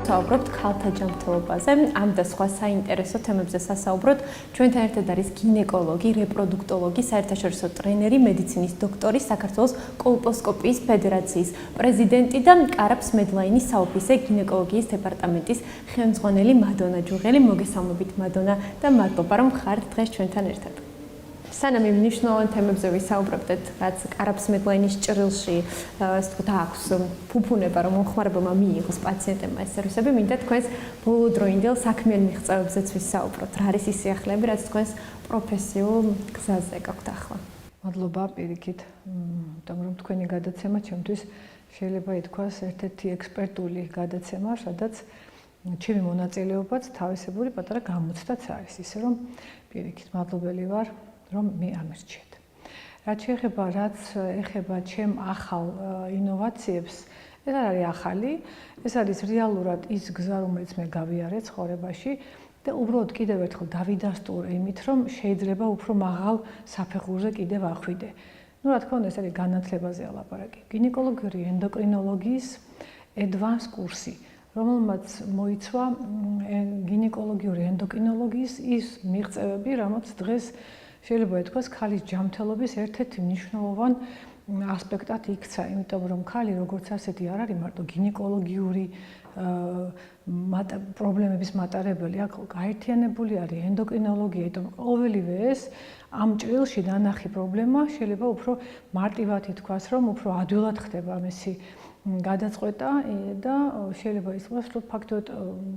საუბრობთ ქალთა ჯანმრთელობაზე, ამ და სხვა საინტერესო თემებზე სასაუბროთ. ჩვენთან ერთად არის გინეკოლოგი, რეპროდუქტოლოგი, საერთაშორისო ტრენერი, მედიცინის დოქტორი, საქართველოს კოლპოსკოპიის ფედერაციის პრეზიდენტი და კარაფს მედლაინის საოფისე გინეკოლოგიის დეპარტამენტის ხელმძღვანელი მადონა ჯუღელი. მოგესალმებით მადონა და მადლობა რომ ხართ დღეს ჩვენთან ერთად. სანამ იმ მნიშვნელოვან თემებზე ვისაუბრებდეთ, რაც კარაფს მედლაინის ჭრილში, ასე ვთქვათ, აქვს ფუფუნება, რომ მომხმარებელმა მიიღოს პაციენტებმა ეს სერვისები, მინდა თქვენს ბოლოდროინდელ საქმიან მიღწევებზეც ვისაუბროთ. რა არის ის სიახლეები, რაც თქვენს პროფესიულ გზაზე გაქვთ ახლა? მადლობა პირიქით, იმიტომ რომ თქვენი გადაცემა ჩემთვის შეიძლება ითქვას ერთ-ერთი ექსპერტული გადაცემა, სადაც ჩემი მონაწილეობაც თავისებური პატარა გამოცდაც არის, ისე რომ პირიქით მადლობელი ვარ რომ მე ამერჩიეთ. რაც ეხება ჩემ ახალ ინოვაციებს, ეს არ არის ახალი, ეს არის რეალურად ის გზა, რომელიც მე გავიარე ცხოვრებაში და უბრალოდ კიდევ ერთხელ დავიდასტურე იმით, რომ შეიძლება უფრო მაღალ საფეხურზე კიდევ ახვიდე. რა თქმა უნდა, ეს არის განათლებაზე ლაპარაკი. გინეკოლოგიური ენდოკრინოლოგიის advanced კურსი, რომელმაც მოიცვა გინეკოლოგიური ენდოკრინოლოგიის ის მიღწევები, რამაც დღეს შეიძლება ითქვას ქალის ჯანმრთელობის ერთ-ერთი მნიშვნელოვან ასპექტად იქცა, იმიტომ რომ ქალი როგორც ასეთი არ არის მარტო გინეკოლოგიური პრობლემების მატარებელი, აქ გაერთიანებული არის ენდოკრინოლოგია, იმიტომ ყოველივე ეს ამ ჭრილში დანახი პრობლემა შეიძლება უფრო მარტივად ითქვას, რომ უფრო ადვილად ხდება მისი გადაწყვეტა და შეიძლება ითქვას, რომ ფაქტობრივად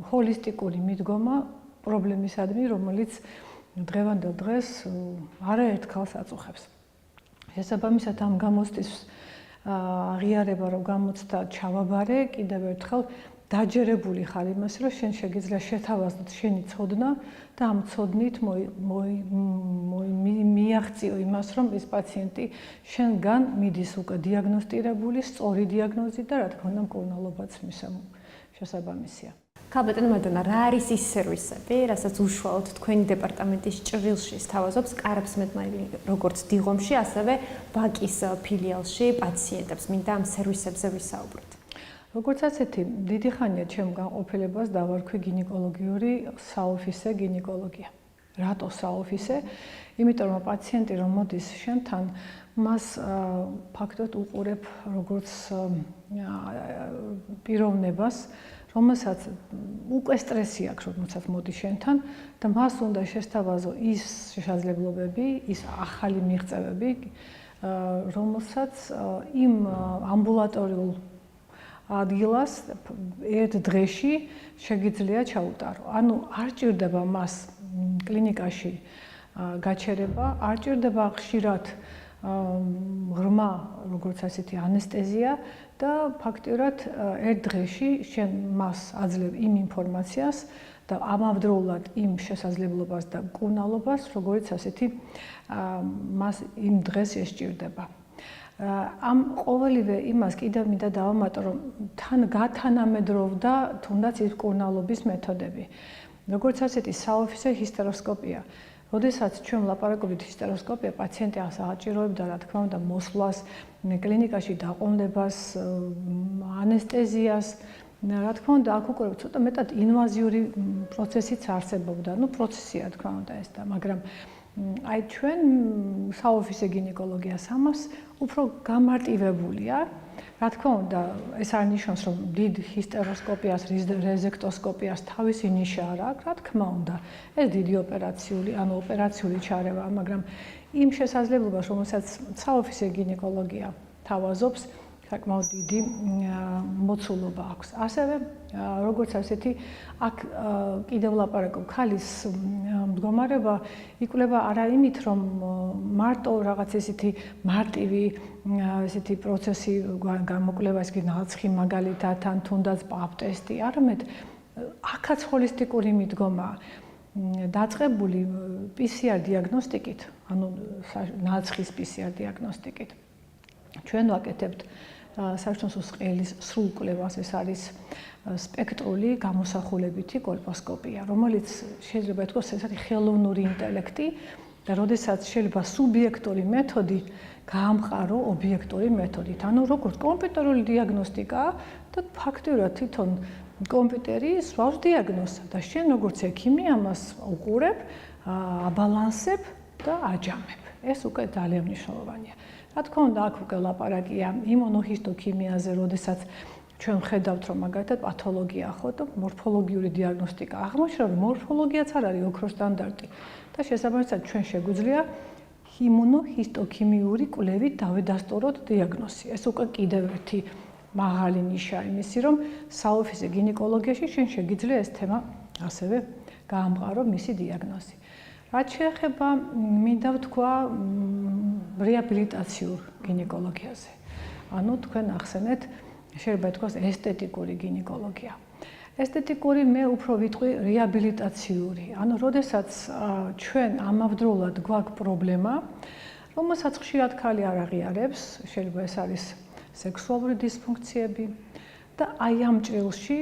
ჰოლისტიკური მიდგომა პრობლემისადმი, რომელიც დღევანდელ დღეს არაერთ ქალს აწუხებს. შესაბამისად ამ გამოცდის აღიარება რომ გამოცდა ჩავაბარე, კიდევ ერთხელ დაჯერებული ხარ იმას, რომ შენ შეგიძლია შეთავაზოთ შენი ცოდნა და ამ ცოდნით მიაღწიო იმას, რომ ეს პაციენტი შენგან მიდის უკვე დიაგნოსტირებული, სწორი დიაგნოზით და რა თქმა უნდა მკურნალობაც მისამ შესაბამისია. ქალბატონო მადონა, რა არის ის სერვისები, რასაც უშუალოდ თქვენი დეპარტამენტის ჭრილში სთავაზობს კარაფს მედლაინი, როგორც დიღომში, ასევე ვაკის ფილიალში პაციენტებს. მინდა ამ სერვისებზე ვისაუბროთ. როგორც ასეთი, დიდი ხანია ჩემ განყოფილებას დავარქვი გინეკოლოგიური საოფისე გინეკოლოგია. რატო საოფისე? იმიტომ რომ პაციენტი რომ მოდის შენთან, მას ფაქტობრივად უყურებ როგორც პიროვნებას, რომელსაც უკვე სტრესი აქვს, რომელსაც მოდის შენთან და მას უნდა შესთავაზო ის შესაძლებლობები, ის ახალი მიღწევები, რომელსაც იმ ამბულატორიულ ადგილას ერთ დღეში შეგიძლია ჩაუტარო. ანუ არ ჭირდება მას კლინიკაში გაჩერება, არ ჭირდება ხშირად ღრმა, როგორც ასეთი ანესტეზია და ფაქტობრივად ერთ დღეში შენ მას აძლევ იმ ინფორმაციას და ამავდროულად იმ შესაძლებლობას და მკურნალობას, როგორც ასეთი მას იმ დღეს ესჭირდება. ამ ყოველივე იმას კიდევ მინდა დავამატო, რომ თან გათანამედროვდა თუნდაც ის მკურნალობის მეთოდები. როგორც ასეთი საოფისე ჰისტეროსკოპია. როდესაც ჩვენ ვლაპარაკობთ ჰისტეროსკოპია, პაციენტი აღჭიროებდა რა თქმა უნდა მოსვლას, კლინიკაში დაყოლებას, ანესტეზიას, რა თქმა უნდა, აქ უკვე ცოტა მეტად ინვაზიური პროცესიც არსებობდა. პროცესია თქმა უნდა ეს და, მაგრამ აი ჩვენ საოფისე გინეკოლოგიას ამას უფრო გამარტივებულია. რა თქმა უნდა, ეს არ ნიშნავს, რომ დიდ ჰისტეროსკოპიას, რეზექტოსკოპიას თავისი ნიშა არ აქვს, რა თქმა უნდა, ეს დიდი ოპერაციული ჩარევა, მაგრამ იმ შესაძლებლობას, რომელსაც საოფისე გინეკოლოგია თავაზობს, საკმაოდ დიდი მოცულობა აქვს. ასევე, როგორც ასეთი, აქ კიდევ ვლაპარაკობ, ქალის მდგომარეობა იკვლება არა იმით, რომ მარტო რაღაც ესეთი მარტივი ესეთი პროცესი გამოკვლევა, ის ნაცხი მაგალითად, ან თუნდაც პაპ ტესტი, არამედ აქაც ჰოლისტიკური მიდგომა დაწყებული PCR დიაგნოსტიკით, ანუ ნაცხის PCR დიაგნოსტიკით. ჩვენ ვაკეთებთ საერთაშორისო სყელის სრულ კვლევას, ეს არის სპექტრული გამოსახულებითი კოლპოსკოპია, რომელიც შეიძლება ითქვას, ეს არის ხელოვნური ინტელექტი, და როდესაც შეიძლება სუბიექტური მეთოდი გაამყარო ობიექტური მეთოდით. ანუ როგორც კომპიუტერული დიაგნოსტიკა და ფაქტობრივად თვითონ კომპიუტერი სვავს დიაგნოზს და შენ როგორც ექიმი ამას უყურებ, აბალანსებ და აჯამებ. ეს უკვე ძალიან მნიშვნელოვანია. რა თქმა უნდა, აქ უკვე ლაპარაკია იმუნოჰისტოქიმიაზე, როდესაც ჩვენ ხედავთ, რომ მაგალითად პათოლოგია ხო და მორფოლოგიური დიაგნოსტიკა. აღმოჩნდა, რომ მორფოლოგიაც არ არის ოქროს სტანდარტი და შესაბამისად ჩვენ შეგვიძლია იმუნოჰისტოქიმიური კვლევით დავედასტუროთ დიაგნოზი. ეს უკვე კიდევ ერთი მაღალი ნიშა იმისი, რომ საოფისე გინეკოლოგიაში შენ შეგიძლია ეს თემა ასევე გაამყარო მისი დიაგნოზი. რაც შეეხება, მინდა ვთქვა რეაბილიტაციურ გინეკოლოგიაზე. ანუ თქვენ ახსენეთ, შეიძლება ითქვას ესთეტიკური გინეკოლოგია. ესთეტიკური მე უფრო ვიტყვი რეაბილიტაციური. ანუ როდესაც ჩვენ ამავდროულად გვაქვს პრობლემა, რომელსაც ხშირად ქალი არ აღიარებს, შეიძლება ეს არის სექსუალური დისფუნქციები და აი ამ ჭრილში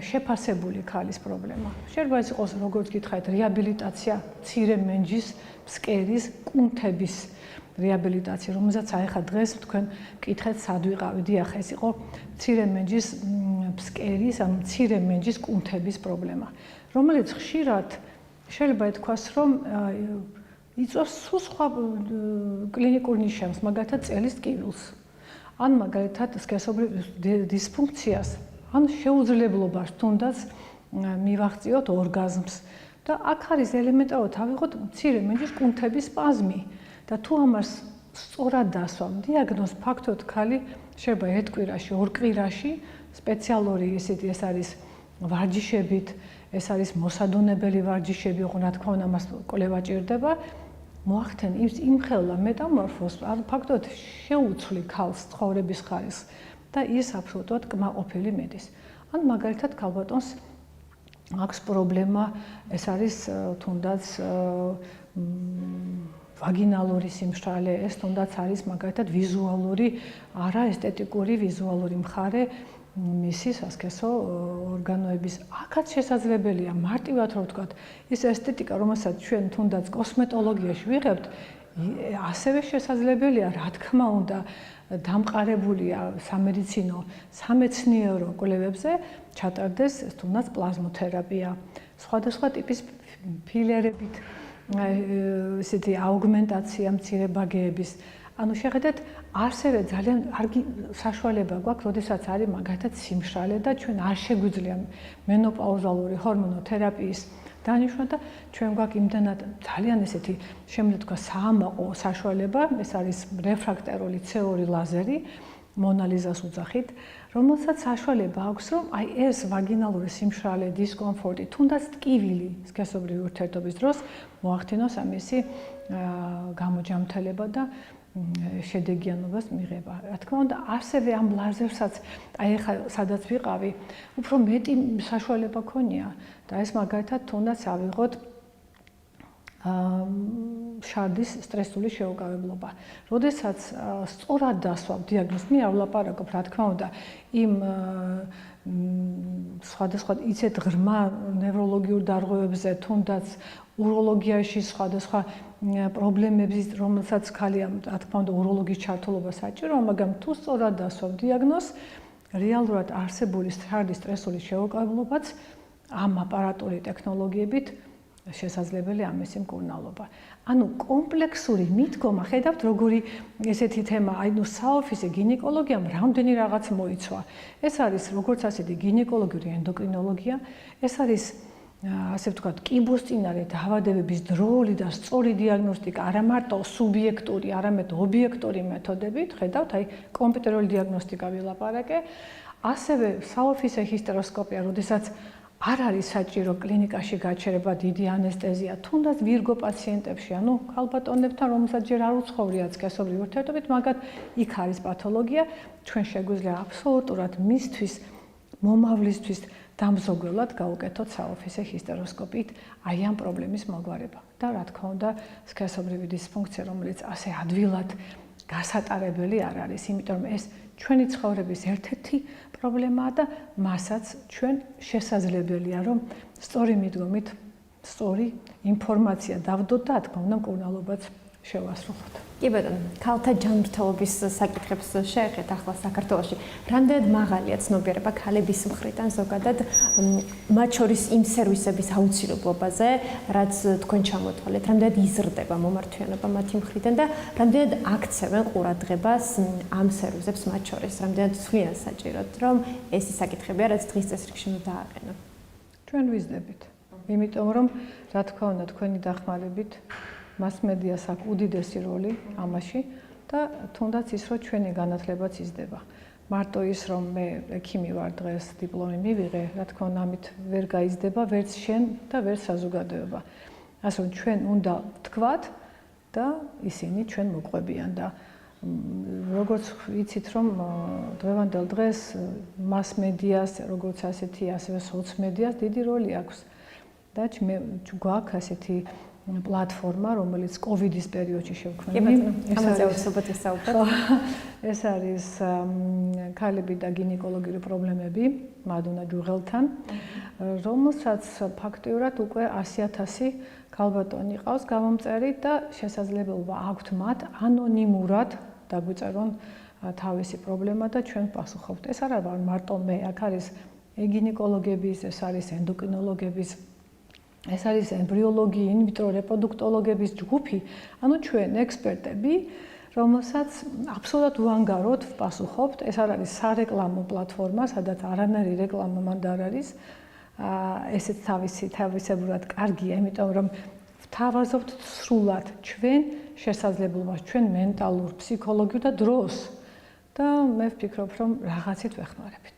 შეფასებული ქალის პრობლემა. შეიძლება ეს იყოს, როგორც გითხარით, რეაბილიტაცია მცირე მენჯის, ფსკერის, კუნთების რეაბილიტაცია, რომელსაც აი ხა დღეს თქვენ მკითხეთ სად ვიყავი. დიახ, ეს იყო მცირე მენჯის ფსკერის, ან მცირე მენჯის კუნთების პრობლემა, რომელიც ხშირად შეიძლება ითქვას, რომ იწვევს სულ სხვა კლინიკურ ნიშანს, მაგალითად წელის ტკივილს. ან მაგალითად სქესობრივ დისფუნქციას, ან შეუძლებლობას თუნდაც მივაღწიოთ ორგაზმს. და აქ არის ელემენტარულად ავიღოთ მცირე მენჯის კუნთების სპაზმი და თუ ამას სწორად დასვამ დიაგნოზს, ფაქტობრივად ქალი შეიძლება ერთ კვირაში, ორ კვირაში სპეციალური ეს არის ვარჯიშებით, ეს არის მოსადონებელი ვარჯიშები, რა თქმა უნდა, ამას კვლევა ჭირდება. მოახდენ იმხელა მეტამორფოზს, ან ფაქტობრივად შეუცვლი ქალს ცხოვრების ხარისხს და ის აბსოლუტურად კმაყოფილი მედის. ან მაგალითად ქალბატონს აქვს პრობლემა, ეს არის თუნდაც ვაგინალური სიმშრალე, ეს თუნდაც არის მაგალითად ვიზუალური, არა ესთეტიკური ვიზუალური მხარე მისი სასქესო ორგანოების. აქაც შესაძლებელია მარტივად რომ ვთქვათ, ის ესთეტიკა, რომელსაც ჩვენ თუნდაც კოსმეტოლოგიაში ვიღებთ, ასევე შესაძლებელია, რა თქმა უნდა, დამყარებულია სამედიცინო, სამეცნიერო კვლევებზე ჩატარდეს თუნდაც პლაზმოთერაპია, სხვადასხვა ტიპის ფილერებით ესეთი აუგმენტაცია მცირე ბაგეების. ანუ შეხედეთ, ასევე ძალიან საშუალება გვაქვს, როდესაც არის მაგალითად სიმშრალე და ჩვენ არ შეგვიძლია მენოპაუზალური ჰორმონოთერაპიის დანიშვნა და ჩვენ გვაქვს იმდანად ძალიან ესეთი შემიძლია თქვა საამაყო საშუალება, ეს არის რეფრაქტორული CO2 ლაზერი მონალიზას უძახით, რომელსაც საშუალება აქვს, რომ აი ეს ვაგინალური სიმშრალე, დისკომფორტი, თუნდაც ტკივილი სქესობრივი ურთიერთობის დროს მოახდინოს ამისი გამოჯამთელება და შედეგიანობას მიღება. რა თქმა უნდა, ასევე ამ ლაზერსაც, აი ახლა სადაც ვიყავი, უფრო მეტი საშუალება ქონია და ეს მაგალითად თუნდაც ავიღოთ შარდის სტრესული შეუკავებლობა. როდესაც სწორად დასვამ დიაგნოზს, მე არ ვლაპარაკობ, რა თქმა უნდა, იმ სხვადასხვა იცეთ ღრმა ნევროლოგიურ დარღვევებზე, თუნდაც უროლოგიაში სხვადასხვა პრობლემების, რომელსაც ქალია, რა თქმა უნდა, უროლოგის ჩართულობა საჭიროა, მაგრამ თუ სწორად დასვამ დიაგნოზს, რეალურად არსებული შარდის სტრესული შეუკავებლობაც ამ აპარატური ტექნოლოგიებით შესაძლებელია ამისი მკურნალობა. ანუ კომპლექსური მიდგომა, ხედავთ როგორი ესეთი თემა, აი ნუ საოფისე გინეკოლოგიამ რამდენი რაღაც მოიცვა. ეს არის როგორც ასეთი გინეკოლოგიური ენდოკრინოლოგია, ეს არის ასე ვთქვათ, კიბოსწინარე დაავადებების დროული და სწორი დიაგნოსტიკა, არა მარტო სუბიექტური, არამედ ობიექტური მეთოდებით, ხედავთ, აი კომპიუტერული დიაგნოსტიკა ვილაპარაკე, ასევე საოფისე ჰისტეროსკოპია, როდესაც არ არის საჭირო კლინიკაში გაჩერება, დიდი ანესტეზია, თუნდაც ვირგო პაციენტებში, ანუ ქალბატონებთან, რომელსაც ჯერ არ უცხოვრიათ სქესობრივი ურთიერთობით, მაგათ იქ არის პათოლოგია, ჩვენ შეგვიძლია აბსოლუტურად მისთვის, მომავლისთვის დამზოგველად გავუკეთოთ საოფისე ჰისტეროსკოპით აი ამ პრობლემის მოგვარება. და რა თქმა უნდა, სქესობრივი დისფუნქცია, რომელიც ასე ადვილად გასატარებელი არ არის, იმიტომ რომ ეს ჩვენი ცხოვრების ერთ-ერთი პრობლემაა და მასაც ჩვენ შესაძლებელია, რომ სწორი მიდგომით სწორი ინფორმაცია დავდოთ და თქმა უნდა მკურნალობაც შევასრულოთ. კი ბატონო, ქალთა ჯანმრთელობის საკითხებს შეეხეთ ახლა საქართველოში. რამდენად მაღალია ცნობიერება ქალების მხრიდან ზოგადად მათ შორის იმ სერვისების აუცილებლობაზე, რაც თქვენ ჩამოთვალეთ, რამდენად იზრდება მომართვიანობა მათი მხრიდან და რამდენად აქცევენ ყურადღებას ამ სერვისებს მათ შორის, რამდენად ცვლიან საჭიროდ, რომ ეს ის საკითხებია, რაც დღის წესრიგში უნდა დააყენონ. ჩვენ ვიზდებით. იმიტომ რომ რა თქმა უნდა თქვენი დახმარებით მასმედიას აქვს უდიდესი როლი ამაში და თუნდაც ის რომ ჩვენი განათლებაც იზრდება. მარტო ის რომ მე ექიმი ვარ დღეს დიპლომი მივიღე, რა თქმა უნდა ამით ვერ გაიზრდება ვერც შენ და ვერც საზოგადოება. ასე რომ ჩვენ უნდა ვთქვათ და ისინი ჩვენ მოყვებიან და როგორც ვიცით რომ დღევანდელ დღეს მასმედიას როგორც ასეთი ასევე სოცმედიას დიდი როლი აქვს და გვაქვს ასეთი პლატფორმა, რომელიც კოვიდის პერიოდში შევქმნილი. ეს არის ქალები და გინეკოლოგიური პრობლემები მადუნა ჯუღელთან, რომელსაც ფაქტიურად უკვე 100,000 ქალბატონი ყავს გამომწერი და შესაძლებლობა აქვთ მათ ანონიმურად დაგვიწერონ თავისი პრობლემა და ჩვენ პასუხობთ. ეს არ არის მარტო მე, აქ არის გინეკოლოგების, ეს არის ენდოკრინოლოგების, ეს არის ემბრიოლოგი, ინვიტრო რეპროდუქტოლოგების ჯგუფი, ანუ ჩვენ ექსპერტები, რომელსაც აბსოლუტურად უანგაროდ ვპასუხობთ. ეს არ არის სარეკლამო პლატფორმა, სადაც არანაირი რეკლამა მანდ არ არის. ესეც თავისებურად კარგია, იმიტომ რომ ვთავაზობთ სრულად ჩვენ შესაძლებლობას, ჩვენ მენტალურ, ფსიქოლოგიურ და დროს და მე ვფიქრობ, რომ რაღაცით ვეხმარებით.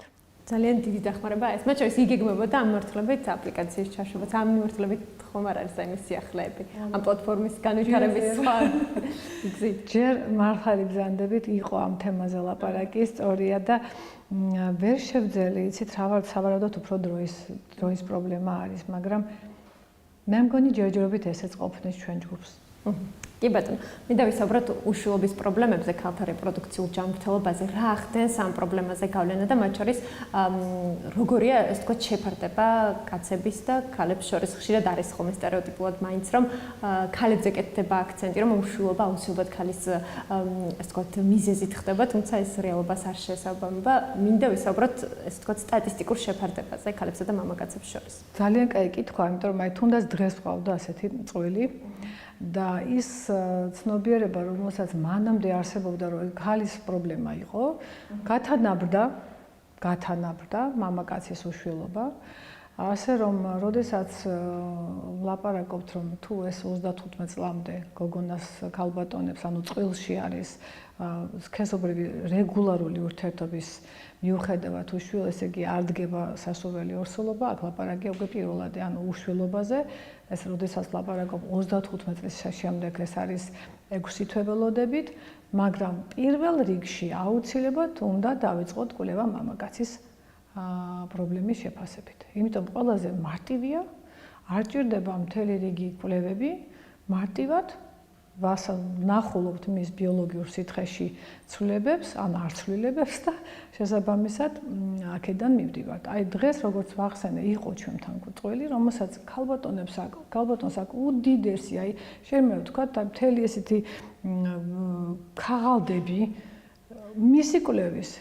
ძალიან დიდი დახმარება ეს. მათ შორის იგეგმებოდა ამ მიმართულებით აპლიკაციის ჩაშვებაც, ამ მიმართულებით ხომ არ არის საერთოდ სიახლეები, ამ პლატფორმის განვითარების სხვა გზით. ჯერ მართალი ბრძანდებით იყო ამ თემაზე ლაპარაკი, სწორია და ვერ შევძელი, იცით, სავარაუდოდ უფრო დროის პრობლემა არის, მაგრამ მე მგონი ჯერჯერობით ესეც ყოფნის ჩვენ ჯგუფს. კი ბატონო, მინდა ვისაუბროთ უშუალობის პრობლემებზე, ქალთა რეპროდუქციულ ჯანმრთელობაზე, რა ხდენს ამ პრობლემაზე გავლენა და მათ შორის როგორია, ასე ვთქვათ, შეფარდება კაცების და ქალებს შორის. ხშირად არის ხოლმე სტერეოტიპულად მაინც, რომ ქალებზე კეთდება აქცენტი, რომ უშუალობა აუცილებლად ქალის, ასე ვთქვათ, მიზეზით ხდება, თუმცა ეს რეალობას არ შეესაბამება. მინდა ვისაუბროთ, ასე ვთქვათ, სტატისტიკურ შეფარდებაზე ქალებსა და მამაკაცებს შორის. ძალიან კაი კითხვა, იმიტომ რომ აი თუნდაც დღეს ვყავდა ასეთი წვილი და ის ცნობიერება, რომელსაც მანამდე არსებობდა, რომ ქალის პრობლემა იყო, გათანაბრდა მამაკაცის უშვილობა. ასე რომ, როდესაც ვლაპარაკობთ, რომ თუ ეს 35 წლამდე გოგონას ქალბატონებს, ანუ წყვილში არის სქესობრივი რეგულარული ურთიერთობის მიუხედავად უშვილ, ესე იგი არ დგება სასურველი ორსულობა, აქ ლაპარაკია უკვე პირველადი, ანუ უშვილობაზე. ეს როდესაც ლაპარაკობ 35 წლის შემდეგ ეს არის 6 თვეველოდებით, მაგრამ პირველ რიგში აუცილებლად უნდა დავიწყოთ კვლევა მამაკაცის პრობლემის შეფასებით. იმიტომ ყველაზე მარტივია, არ ჭირდება მთელი რიგი კვლევები, მარტივად ვნახულობთ მის ბიოლოგიურ სითხეში ცვლილებებს, ან არცვლილებებს და შესაბამისად აქედან მივდივართ. აი დღეს როგორც ვახსენე, იყო ჩვენთან წვილი, რომელსაც ქალბატონს აქვს უდიდესი, აი შეიძლება ვთქვათ, მთელი ესეთი ქაღალდები მისი კვლევის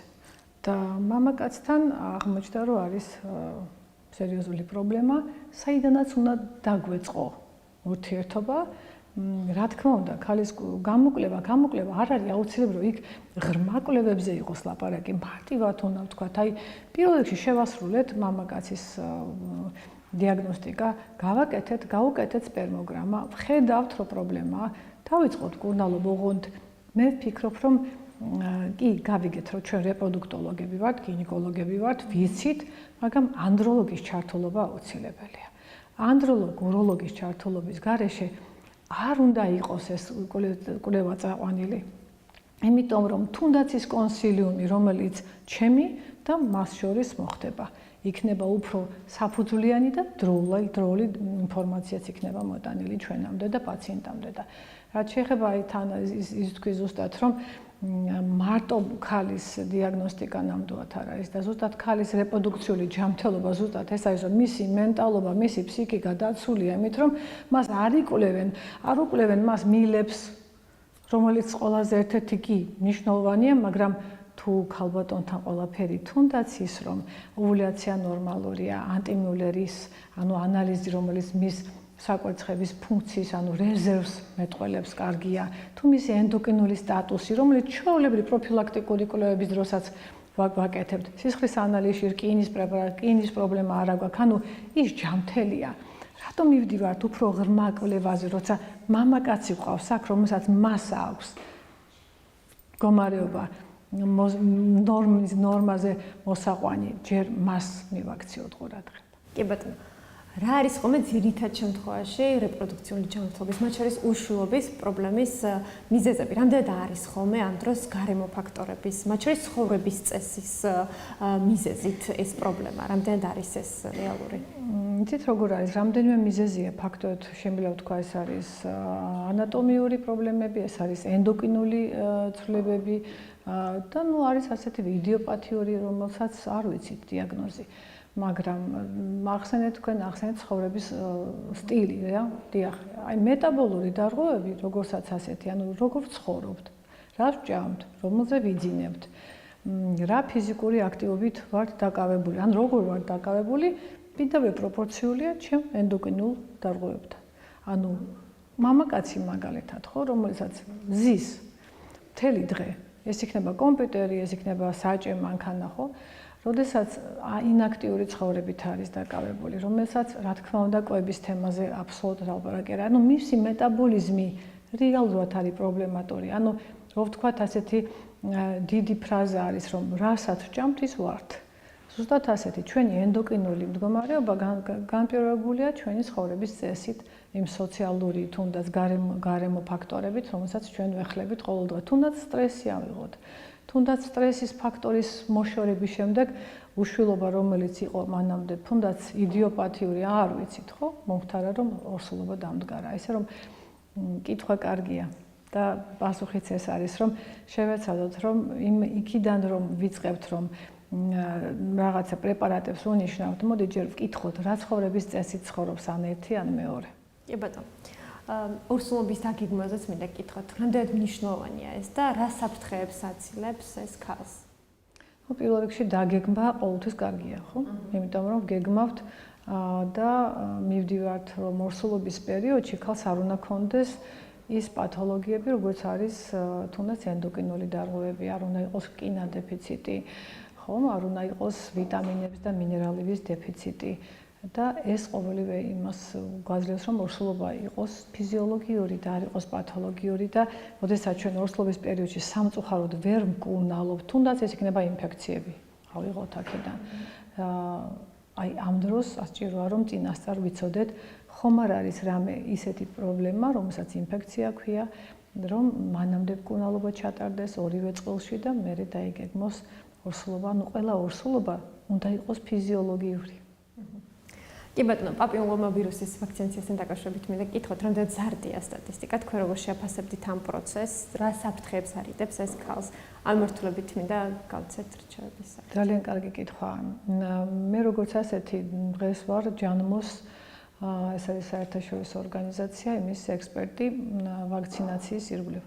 და მამაკაცთან აღმოჩნდა, რომ არის სერიოზული პრობლემა, საიდანაც უნდა დაგვეწყო ურთიერთობა. რა თქმა უნდა, ქალის გამოკვლევა არ არის აუცილებელი, რომ იქ ღრმა კვლევებზე იყოს ლაპარაკი, მარტივად უნდა ვთქვათ, აი პირველ რიგში შევასრულეთ მამაკაცის დიაგნოსტიკა, გავუკეთეთ სპერმოგრამა, ვხედავთ, რომ პრობლემაა, დავიწყოთ კურნალობა, ოღონდ მე ვფიქრობ, რომ კი, გავიგეთ, რომ ჩვენ რეპროდუქტოლოგები ვართ, გინეკოლოგები ვართ, ვიცით, მაგრამ ანდროლოგის ჩართულობა აუცილებელია. ანდროლოგ-უროლოგის ჩართულობის გარეშე არ უნდა იყოს ეს კვლევა წაყვანილი. იმიტომ რომ თუნდაც ის კონსილიუმი, რომელიც ჩემი და მას შორის მოხდება, იქნება უფრო საფუძვლიანი და დროული ინფორმაციაც იქნება მოტანილი ჩვენამდე და პაციენტამდე და რაც შეეხება აი თან ის თქვი ზუსტად რომ მარტო ქალის დიაგნოსტიკა ნამდვილად არ არის და ზუსტად ქალის რეპროდუქციული ჯანმრთელობა ზუსტად ეს არის, რომ მისი მენტალობა, მისი ფსიქიკა დაცულია იმით, რომ მას არ უკვლევენ მას მილებს, რომელიც ყველაზე ერთ-ერთი კი მნიშვნელოვანია, მაგრამ თუ ქალბატონთან ყველაფერი თუნდაც ის, რომ ოვულაცია ნორმალურია, ანტიმიულერის, ანალიზი, რომელიც მის საკვერცხების ფუნქციის, რეზერვს მეტყველებს, კარგია, თუ მისი ენდოკრინული სტატუსი, რომელიც ჩვეულებრივ პროფილაქტიკური კვლევების დროსაც ვაკეთებთ. სისხლის ანალიზში რკინის პრეპარატი, რკინის პრობლემა არ აქვს, ის ჯანმრთელია. რატომ მივდივართ უფრო ღრმა კვლევაზე, როცა მამაკაცი ყავს აქ, რომელსაც მასა აქვს მდგომარეობა ნორმაზე მოსაყვანი, ჯერ მას მივაქციოთ ყურადღება. კი ბატონო. რა არის ხოლმე ძირითად შემთხვევაში რეპროდუქციული ჯანმრთელობის, მათ შორის უშვილობის პრობლემის მიზეზები? რამდენად არის ხოლმე ამ დროს გარემო ფაქტორების, მათ შორის ცხოვრების წესის მიზეზით ეს პრობლემა? რამდენად არის ეს რეალური? იცით როგორ არის, რამდენიმე მიზეზია ფაქტორად შემიძლია ვთქვა, ეს არის ანატომიური პრობლემები, ეს არის ენდოკრინული ცვლილებები და არის ასეთი იდიოპათიური, რომელსაც არ ვიცით დიაგნოზი. მაგრამ ახსენეთ ცხოვრების სტილი, რა? დიახ, მეტაბოლური დარღვევები, როგორცაც ასეთი, როგორ ცხოვრობთ, რა ვჭამთ, რომელზე ვიძინებთ, რა ფიზიკური აქტივობით ვართ დაკავებული, როგორ ვართ დაკავებული, პირდაპირ პროპორციულია ჩემ ენდოკრინულ დარღვევებთან. მამაკაცი მაგალითად, ხო, რომელსაც ზის მთელი დღე, ეს იქნება კომპიუტერი, ეს იქნება საჭე მანქანა, ხო? როდესაც ინაქტიური ცხოვრებით არის დაკავებული, რომელსაც რა თქმა უნდა კვების თემაზე აბსოლუტურად ალაპარაკი არ არის, მისი მეტაბოლიზმი რეალურად არის პრობლემატური. რო ვთქვათ, ასეთი დიდი ფრაზა არის, რომ რასაც ვჭამთ, ის ვართ. ზუსტად ასეთი ჩვენი ენდოკრინული მდგომარეობა განპირობებულია ჩვენი ცხოვრების წესით, იმ სოციალური თუნდაც გარემო ფაქტორებით, რომელსაც ჩვენ ვეხლებით ყოველდღე. თუნდაც სტრესი ავიღოთ. თუნდაც სტრესის ფაქტორის მოშორების შემდეგ უშვილობა, რომელიც იყო მანამდე, თუნდაც იდიოპათიური, არ ვიცით, ხო? მომხდარა, რომ ორსულობა დამდგარა. ესე რომ კითხვა კარგია და პასუხიც ეს არის, რომ შევეცადოთ, რომ იქიდან რომ ვიწყებთ, რომ რაღაცა პრეპარატებს უნიშნავთ, მოდი ჯერ ვკითხოთ, რა ცხოვრების წესით ცხოვრობს ან ერთი ან მეორე. კი ბატონო. ორსულობის დაგეგმვაზეც მინდა გკითხოთ, რამდენად მნიშვნელოვანია ეს და რა საფრთხეებს აცილებს ეს ქალს? პირველ რიგში დაგეგმა ყოველთვის კარგია, ხო? იმიტომ რომ გეგმავთ და მივდივართ, რომ ორსულობის პერიოდში ქალს არ უნდა ქონდეს ის პათოლოგიები, როგორც არის თუნდაც ენდოკრინული დარღვევები, არ უნდა იყოს რკინა დეფიციტი, ხო? არ უნდა იყოს ვიტამინების და მინერალების დეფიციტი. და ეს ყოველივე იმას გვაძლევს, რომ ორსულობა იყოს ფიზიოლოგიური და არ იყოს პათოლოგიური და როდესაც ჩვენ ორსულობის პერიოდში სამწუხაროდ ვერ მკურნალობთ, თუნდაც ეს იქნება ინფექციები. ავიღოთ აქედან. ამ დროს ასჭიროა, რომ წინასწარ ვიცოდეთ, ხომ არ არის რამე ისეთი პრობლემა, რომელსაც ინფექცია ქვია, რომ მანამდე მკურნალობა ჩატარდეს ორივე წყილში და მერე დაიგეგმოს ორსულობა. ყველა ორსულობა უნდა იყოს ფიზიოლოგიური. კი ბატონო, პაპილომავირუსის ვაქცინაციასთან დაკავშირებით მინდა გკითხოთ, რამდენად ზარდია სტატისტიკა, თქვენ როგორ შეაფასებდით ამ პროცესს, რა საფრთხეებს არიდებს ეს ქალს? ამ მიმართულებით მინდა გავცეთ რჩევების. ძალიან კარგი კითხვა. მე როგორც ასეთი დღეს ვარ ჯანმოს, ეს არის საერთაშორისო ორგანიზაცია, იმის ექსპერტი ვაქცინაციის ირგვლივ,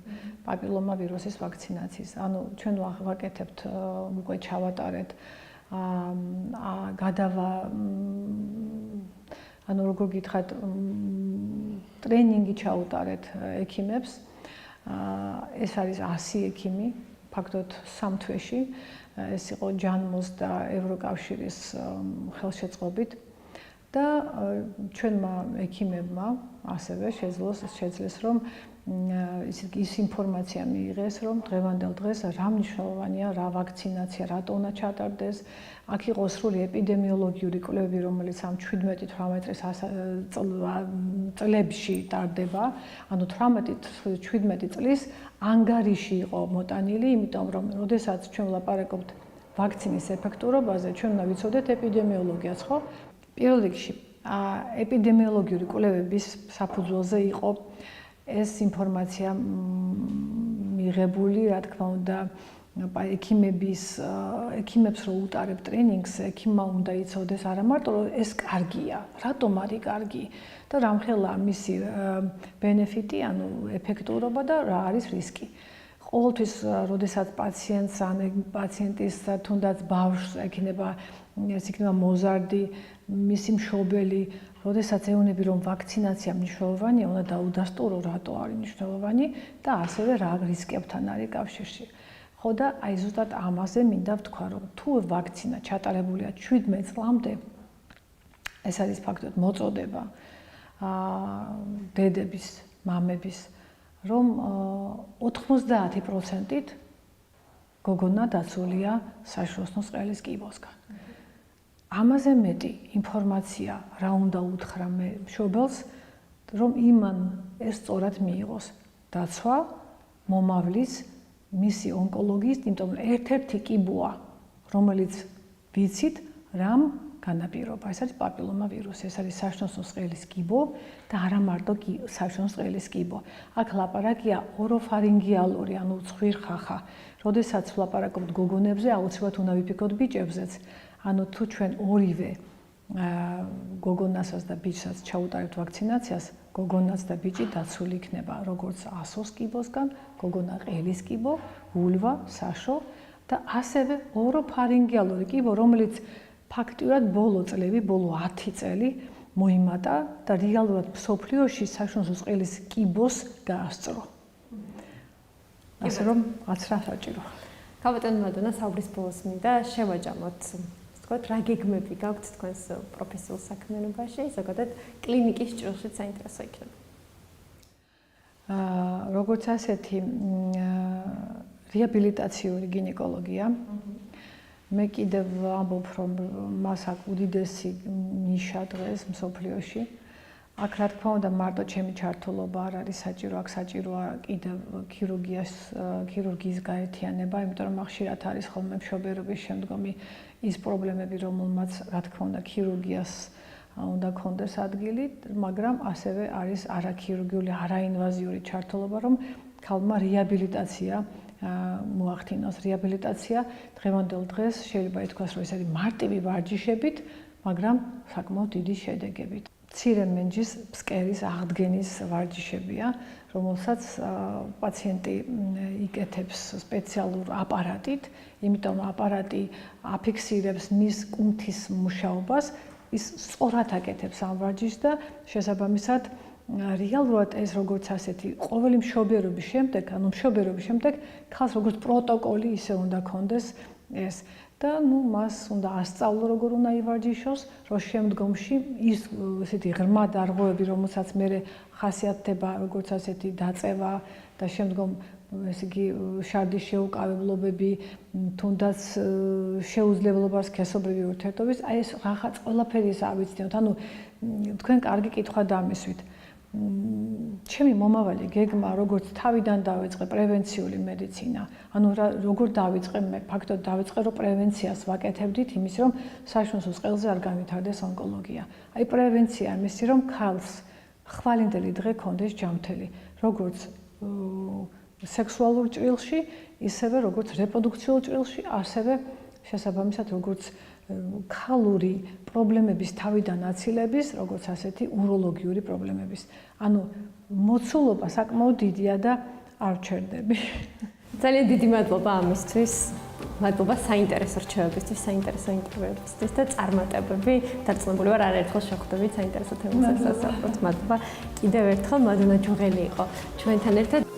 პაპილომავირუსის ვაქცინაციის. ჩვენ ვაკეთებთ, უკვე ჩავატარეთ როგორ გითხრათ, ტრენინგი ჩაუტარეთ ექიმებს. ეს არის 100 ექიმი, ფაქტობრივად 3 თვეში. ეს იყო ჯანმოს და ევროკავშირის ხელშეწყობით და ჩვენმა ექიმებმა ასევე შეძლეს, რომ ის ინფორმაცია მიიღეს, რომ დღევანდელ დღეს რა მნიშვნელოვანია, რა ვაქცინაცია, რატო უნდა ჩატარდეს. აქ იყო სრული ეპიდემიოლოგიური კვლევები, რომელიც ამ 17-18 წლებში ტარდება. 18-17 წლის ანგარიში იყო მოტანილი, იმიტომ რომ როდესაც ჩვენ ვლაპარაკობთ ვაქცინის ეფექტურობაზე, ჩვენ უნდა ვიცოდეთ ეპიდემიოლოგიას, ხო? პირველ რიგში ეპიდემიოლოგიური კვლევების საფუძველზე იყო ეს ინფორმაცია მიღებული, რა თქმა უნდა, ექიმებს რო უტარებ ტრენინგს, ექიმმა უნდა იცოდეს არა მარტო რომ ეს კარგია, რატომ არის კარგი და რამხელა მისი ბენეფიტი, ანუ ეფექტურობა და რა არის რისკი. ყოველთვის, როდესაც პაციენტს ან პაციენტის თუნდაც ბავშვს ექნება მოზარდი, მისი მშობელი, როდესაც ეუბნები რომ ვაქცინაცია მნიშვნელოვანია, უნდა დაუდასტურო რატო არის მნიშვნელოვანი და ასევე რა რისკებთან არის კავშირში. ხო და აი ზუსტად ამაზე მინდა ვთქვა, რომ თუ ვაქცინა ჩატარებულია 17 წლამდე, ეს არის ფაქტობრივად მოწოდება დედების, მამების, რომ 90%-ით გოგონა დაცულია საშუალო წყლის კიბოსგან. ამაზე მეტი ინფორმაცია რა უნდა უთხრა მე მშობელს, რომ იმან ეს სწორად მიიღოს დაცვა მომავლის მისი ონკოლოგიის, იმიტომ რომ ერთ-ერთი კიბოა, რომელიც ვიცით, რამ განაპირობა. ეს არის პაპილომა ვირუსი, ეს არის საშნოსნო წყლის კიბო და არა მარტო საშნოსნო წყლის კიბო. აქ ლაპარაკია ოროფარინგიალური, ანუ ცხვირხახა. როდესაც ვლაპარაკობთ გოგონებზე, აუცილებლად უნდა ვიფიქროთ ბიჭებზეც. ანუ თუ ჩვენ ორივე გოგონასაც და ბიჭსაც ჩაუტარებთ ვაქცინაციას, გოგონაც და ბიჭი დაცული იქნება, როგორც ასოს კიბოსგან, გოგონა ყელის კიბო, ულვა, საშო და ასევე ოროფარინგიალური კიბო, რომელიც ფაქტიურად ბოლო წლები, ბოლო 10 წელი მოიმატა და რეალურად მსოფლიოში საშუალო წყლის კიბოს გაასწრო. ასე რომ რაც რა საჭირო. ქალბატონო მადონა, საუბრის ბოლოს მინდა შევაჯამოთ, ვთქვათ, რა გეგმები გაქვთ თქვენს პროფესიულ საქმიანობაში, ზოგადად კლინიკის ჭრილშიც საინტერესო იქნება. როგორც ასეთი რეაბილიტაციური გინეკოლოგია. მე კიდევ ამბობ, რომ მას აქვს უდიდესი ნიშა დღეს მსოფლიოში. აქ რა თქმა უნდა მარტო ჩემი ჩართულობა არ არის საჭირო, აქ საჭიროა კიდევ ქირურგიის გაერთიანება, იმიტომ რომ ხშირად არის ხოლმე მშობერობის შემდგომი ის პრობლემები, რომელმაც რა თქმა უნდა ქირურგიას უნდა კონდეს ადგილი, მაგრამ ასევე არის არაქირურგიული, არაინვაზიური ჩართულობა, რომ ქალმა რეაბილიტაცია მოახდინოს. რეაბილიტაცია დღევანდელ დღეს შეიძლება ითქვას, რომ ეს არის მარტივი ვარჯიშებით, მაგრამ საკმაოდ დიდი შედეგებით. მცირე მენჯის ფსკერის აღდგენის ვარჯიშებია, რომელსაც პაციენტი იკეთებს სპეციალურ აპარატით, იმიტომ რომ აპარატი აფიქსირებს მის კუნთის მუშაობას, ის სწორად აკეთებს ამ ვარჯიშს და შესაბამისად რეალურად ეს როგორც ასეთი ყოველი მშობერობის შემდეგ ქალს როგორც პროტოკოლი ისე უნდა კონდეს ეს და მას უნდა ასწავლო როგორ უნდა ივარჯიშოს, რომ შემდგომში ის ესეთი ღრმა დარღვევები, რომელსაც მე ხასიათდება როგორც ასეთი დაწევა და შემდგომ ესე იგი შარდის შეუკავებლობები, თუნდაც შეუძლებლობა სქესობრივი ურთიერთობის, აი ეს რაღაც ყველაფერი ის ავიცნოთ. ანუ თქვენ კარგი კითხვა დამისვით. ჩემი მომავალი გეგმა, როგორც თავიდან დავიწყე პრევენციული მედიცინა, ანუ როგორ დავიწყე მე, ფაქტობრივად დავიწყე, რომ პრევენციას ვაკეთებდით იმის, რომ საშუალო წყელზე არ განვითარდეს ონკოლოგია. აი პრევენცია იმისი, რომ ქალს ხვალინდელი დღე კონდეს ჯანმრთელი, როგორც სექსუალურ ჭრილში, ისევე როგორც რეპროდუქციულ ჭრილში, ასევე შესაბამისად როგორც ქალური პრობლემების თავიდან აცილების, როგორც ასეთი უროლოგიური პრობლემების. ანუ მოცულობა საკმაოდ დიდია და არ ვჩერდები. ძალიან დიდი მადლობა ამისთვის. მადლობა საინტერესო რჩევებისთვის, საინტერესო ინტერვიუებისთვის და წარმატებები. დარწმუნებული ვარ, არაერთხელ შევხვდებით საინტერესო თემებზე სასწაულს. მადლობა კიდევ ერთხელ, მადონა ჯუღელი იყო ჩვენთან ერთად.